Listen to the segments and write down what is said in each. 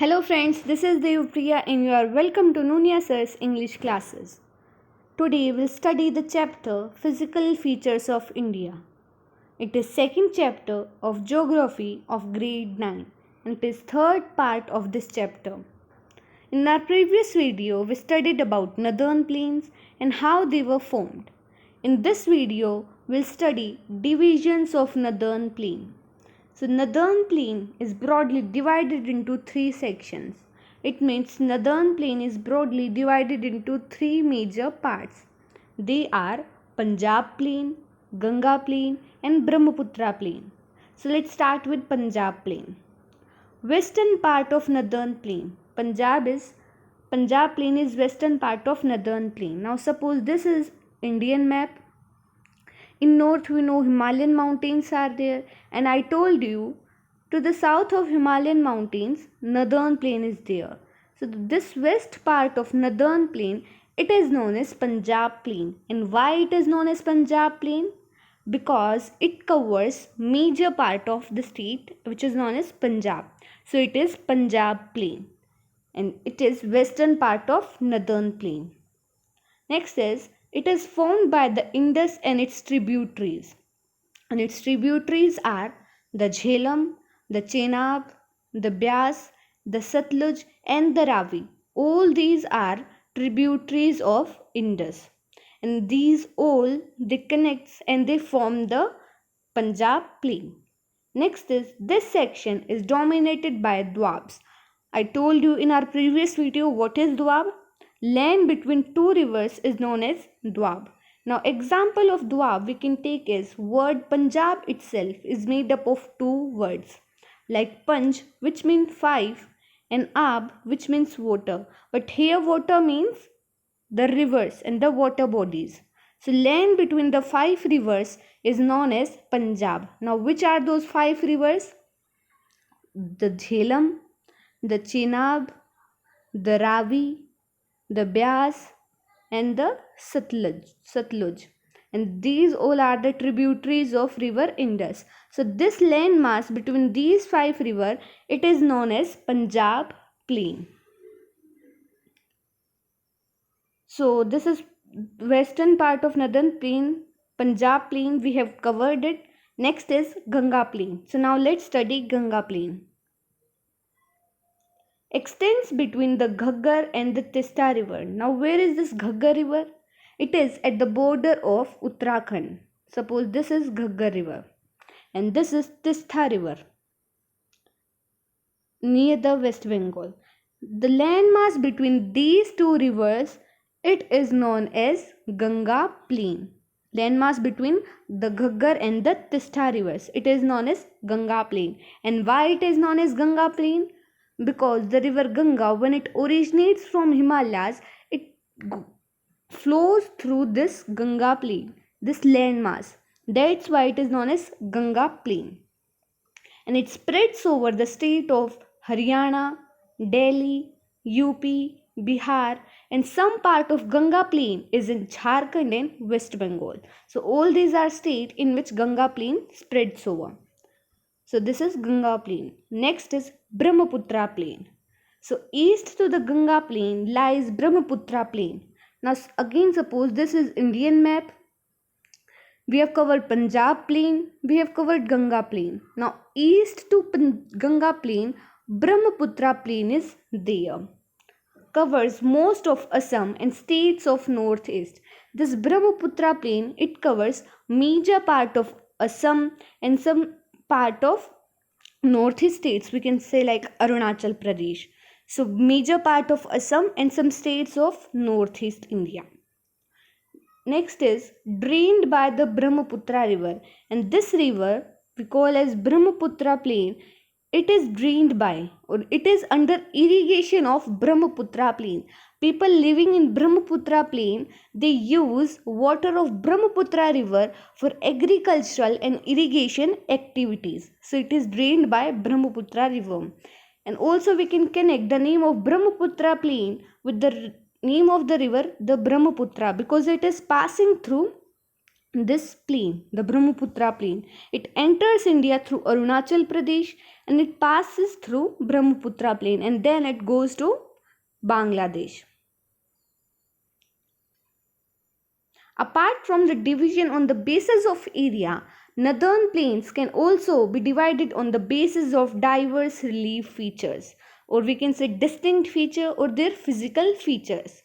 Hello friends, this is Devapriya and you are welcome to Nunia Sir's English classes. Today we'll study the chapter Physical Features of India. It is second chapter of Geography of grade 9 and it is third part of this chapter. In our previous video we studied about northern plains and how they were formed. In this video we'll study divisions of northern plain. So northern plain is broadly divided into three sections. It means northern plain is broadly divided into three major parts. They are Punjab Plain, Ganga Plain and Brahmaputra Plain. So let's start with Punjab Plain. Western part of northern plain. Punjab plain is western part of northern plain. Now suppose this is Indian map. In north we know Himalayan mountains are there, and I told you to the south of Himalayan mountains northern plain is there. So this west part of northern plain, it is known as Punjab plain. And why it is known as Punjab plain? Because it covers major part of the state which is known as Punjab. So it is Punjab plain and it is western part of northern plain. Next is it is formed by the Indus and its tributaries. And its tributaries are the Jhelum, the Chenab, the Byas, the Satluj and the Ravi. All these are tributaries of Indus. And these all they connect and they form the Punjab plain. Next is this section is dominated by Doabs. I told you in our previous video what is Doab. Land between two rivers is known as Doab. Now example of Doab we can take is word Punjab itself is made up of two words like Panj which means five and Ab which means water. But here water means the rivers and the water bodies. So land between the five rivers is known as Punjab. Now which are those five rivers? The Jhelum, the Chenab, the Ravi, the Byas and the Satluj. And these all are the tributaries of river Indus. So this land mass between these five rivers, it is known as Punjab plain. So this is western part of northern plain, Punjab plain, we have covered it. Next is Ganga Plain. So now let's study Ganga Plain. Extends between the Ghaggar and the Tista river. Now where is this Ghaggar river? It is at the border of Uttarakhand. Suppose this is Ghaggar river and this is Tista river near the West Bengal. The landmass between these two rivers, it is known as Ganga Plain. Landmass between the Ghaggar and the Tista rivers, it is known as Ganga Plain. And why it is known as Ganga Plain? Because the river Ganga, when it originates from Himalayas, it flows through this Ganga Plain, this landmass. That's why it is known as Ganga Plain. And it spreads over the state of Haryana, Delhi, UP, Bihar, and some part of Ganga Plain is in Jharkhand and West Bengal. So all these are states in which Ganga Plain spreads over. So this is Ganga Plain. Next is Brahmaputra Plain. So east to the Ganga Plain lies Brahmaputra Plain. Now again suppose this is Indian map. We have covered Punjab Plain. We have covered Ganga Plain. Now east to Ganga Plain, Brahmaputra Plain is there. Covers most of Assam and states of northeast. This Brahmaputra Plain, it covers major part of Assam and some part of northeast states, we can say like Arunachal Pradesh. So major part of Assam and some states of northeast India. Next is drained by the Brahmaputra river, and this river we call as Brahmaputra Plain. It is drained by or it is under irrigation of Brahmaputra Plain. People living in Brahmaputra Plain, they use water of Brahmaputra river for agricultural and irrigation activities. So it is drained by Brahmaputra river. And also we can connect the name of Brahmaputra Plain with the name of the river, the Brahmaputra, because it is passing through this plain, the Brahmaputra Plain. It enters India through Arunachal Pradesh and it passes through Brahmaputra Plain and then it goes to Bangladesh. Apart from the division on the basis of area, northern plains can also be divided on the basis of diverse relief features, or we can say distinct feature or their physical features.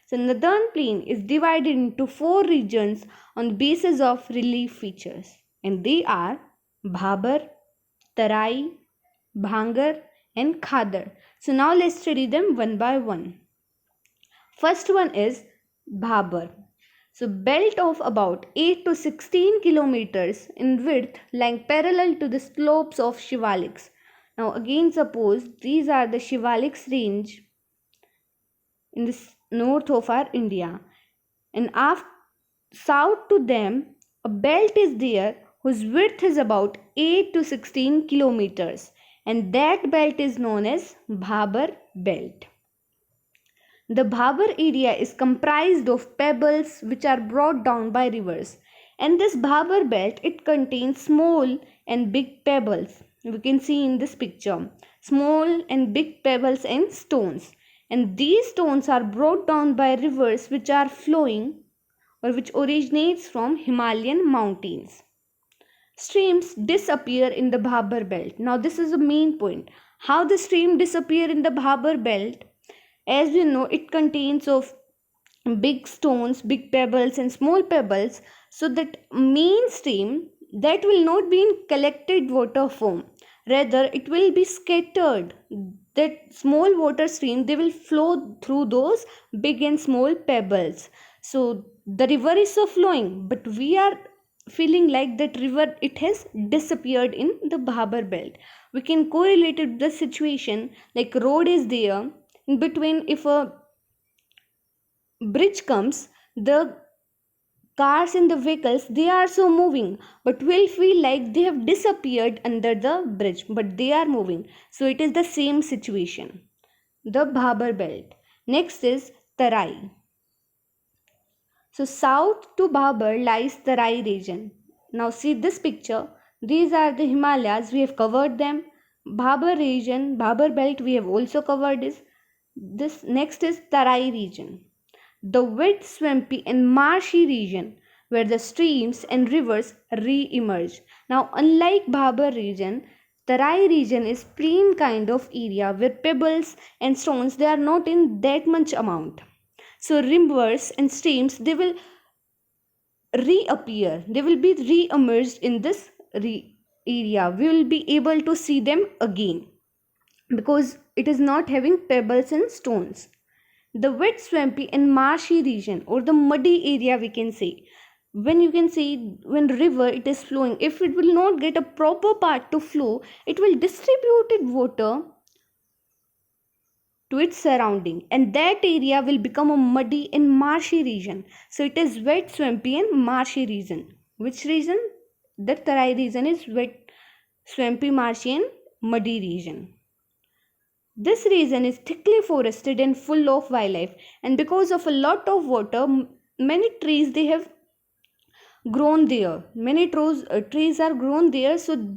So northern plain is divided into four regions on the basis of relief features, and they are Bhabar, Tarai, Bhangar and Khadar. So now let's study them one by one. First one is Bhabar. So belt of about 8 to 16 kilometers in width lying parallel to the slopes of Shivaliks. Now again suppose these are the Shivaliks range in the north of our India, and south to them a belt is there whose width is about 8 to 16 kilometers, and that belt is known as Bhabar Belt. The Bhabar area is comprised of pebbles which are brought down by rivers, and this Bhabar belt it contains small and big pebbles. We can see in this picture small and big pebbles and stones, and these stones are brought down by rivers which are flowing or which originates from Himalayan mountains. Streams disappear in the Bhabar belt. Now this is the main point. How the stream disappear in the Bhabar belt? As we know, it contains of big stones, big pebbles and small pebbles, so that main stream that will not be in collected water form, rather it will be scattered. That small water stream they will flow through those big and small pebbles. So the river is so flowing, but we are feeling like that river it has disappeared in the Bhabar belt. We can correlate it with the situation like road is there in between. If a bridge comes, the cars and the vehicles they are so moving, but will feel like they have disappeared under the bridge, but they are moving. So it is the same situation, the Bhabar belt. Next is Tarai. So south to Bhabar lies Tarai region. Now see this picture. These are the Himalayas. We have covered them. Bhabar region, Bhabar belt we have also covered this. Next is Tarai region. The wet, swampy and marshy region where the streams and rivers re-emerge. Now unlike Bhabar region, Tarai region is plain kind of area where pebbles and stones they are not in that much amount. So rivers and streams they will reappear, they will be re-emerged in this area. We will be able to see them again because it is not having pebbles and stones. The wet, swampy and marshy region or the muddy area we can say, when you can see when river it is flowing, if it will not get a proper path to flow, it will distribute its water to its surrounding, and that area will become a muddy and marshy region. So it is wet, swampy and marshy region. Which region? The Tarai region is wet, swampy, marshy and muddy region. This region is thickly forested and full of wildlife, and because of a lot of water, many trees they have grown there. Many trees are grown there. So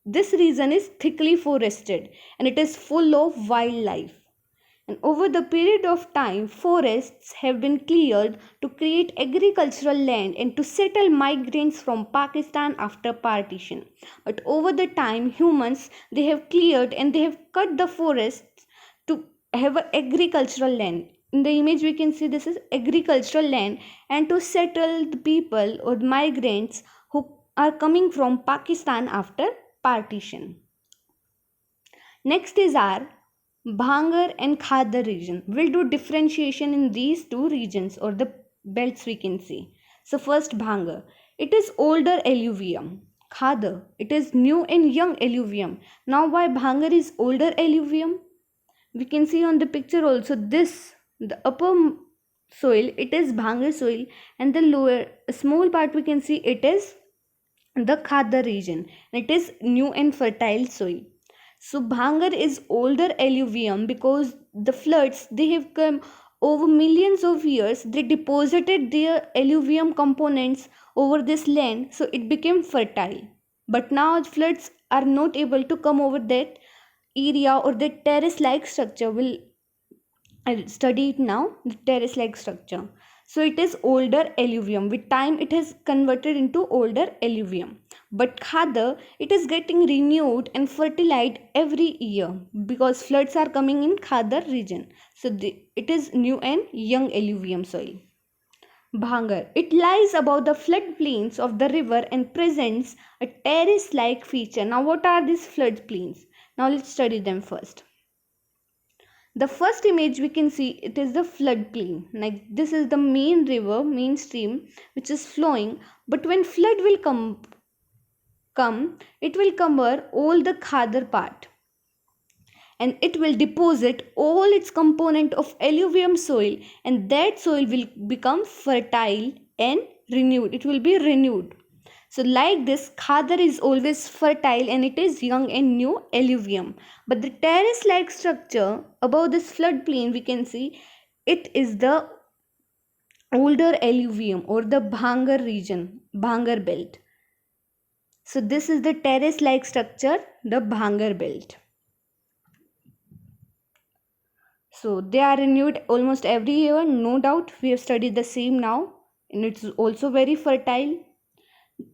this region is thickly forested and it is full of wildlife. And over the period of time, forests have been cleared to create agricultural land and to settle migrants from Pakistan after partition. But over the time, humans they have cleared and they have cut the forests to have a agricultural land. In the image, we can see this is agricultural land, and to settle the people or migrants who are coming from Pakistan after partition. Next is our Bhangar and Khadar region. We'll do differentiation in these two regions or the belts we can see. So first Bhangar. It is older alluvium. Khadar. It is new and young alluvium. Now why Bhangar is older alluvium? We can see on the picture also this. The upper soil it is Bhangar soil, and the lower small part we can see it is the Khadar region. It is new and fertile soil. So Bhangar is older alluvium because the floods they have come Over millions of years, they deposited their alluvium components over this land, so it became fertile. But now floods are not able to come over that area, or that terrace like structure. Will study it now, the terrace like structure. So it is older alluvium. With time, it has converted into older alluvium. But Khadar, it is getting renewed and fertilized every year because floods are coming in Khadar region. So it is new and young alluvium soil. Bhangar. It lies above the floodplains of the river and presents a terrace-like feature. Now, what are these floodplains? Now, let's study them first. The first image we can see, it is the floodplain. Like this is the main river, main stream, which is flowing. But when flood will come, it will cover all the Khadar part, and it will deposit all its component of alluvium soil, and that soil will become fertile and renewed. It will be renewed. So like this, Khadar is always fertile and it is young and new alluvium. But the terrace-like structure above this floodplain, we can see it is the older alluvium or the Bhangar region, Bhangar belt. So this is the terrace-like structure, the Bhangar belt. So they are renewed almost every year, no doubt. We have studied the same now, and it's also very fertile.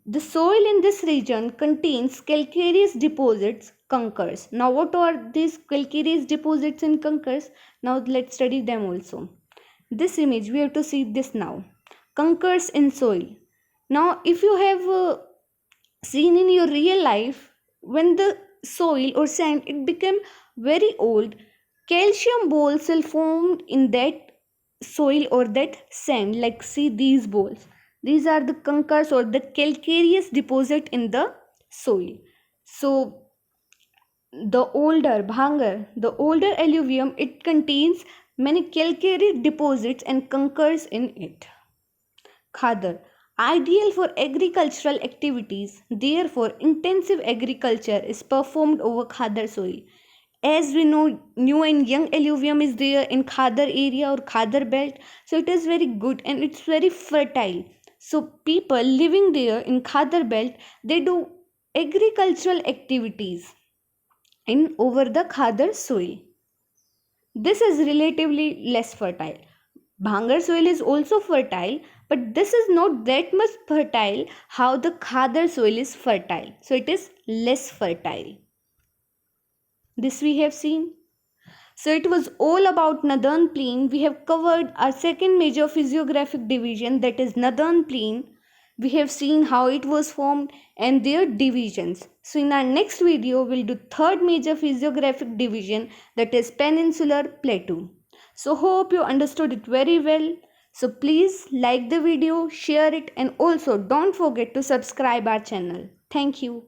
The soil in this region contains calcareous deposits, conchers. Now, what are these calcareous deposits and conchers? Now, let's study them also. This image, we have to see this now. Conchers in soil. Now, if you have seen in your real life, when the soil or sand, it became very old, calcium balls will form in that soil or that sand. Like see these balls, these are the conchers or the calcareous deposit in the soil. So the older Bhangar, the older alluvium, it contains many calcareous deposits and conchers in it. Khadar, ideal for agricultural activities, therefore intensive agriculture is performed over Khadar soil. As we know, new and young alluvium is there in Khadar area or Khadar belt, so it is very good and it's very fertile. So people living there in Khadar belt, they do agricultural activities in over the Khadar soil. This is relatively less fertile. Bhangar soil is also fertile, but this is not that much fertile how the Khadar soil is fertile. So it is less fertile. This we have seen. So it was all about Northern Plain. We have covered our second major physiographic division, that is Northern Plain. We have seen how it was formed and their divisions. So in our next video, we'll do third major physiographic division, that is Peninsular Plateau. So hope you understood it very well. So please like the video, share it, and also don't forget to subscribe our channel. Thank you.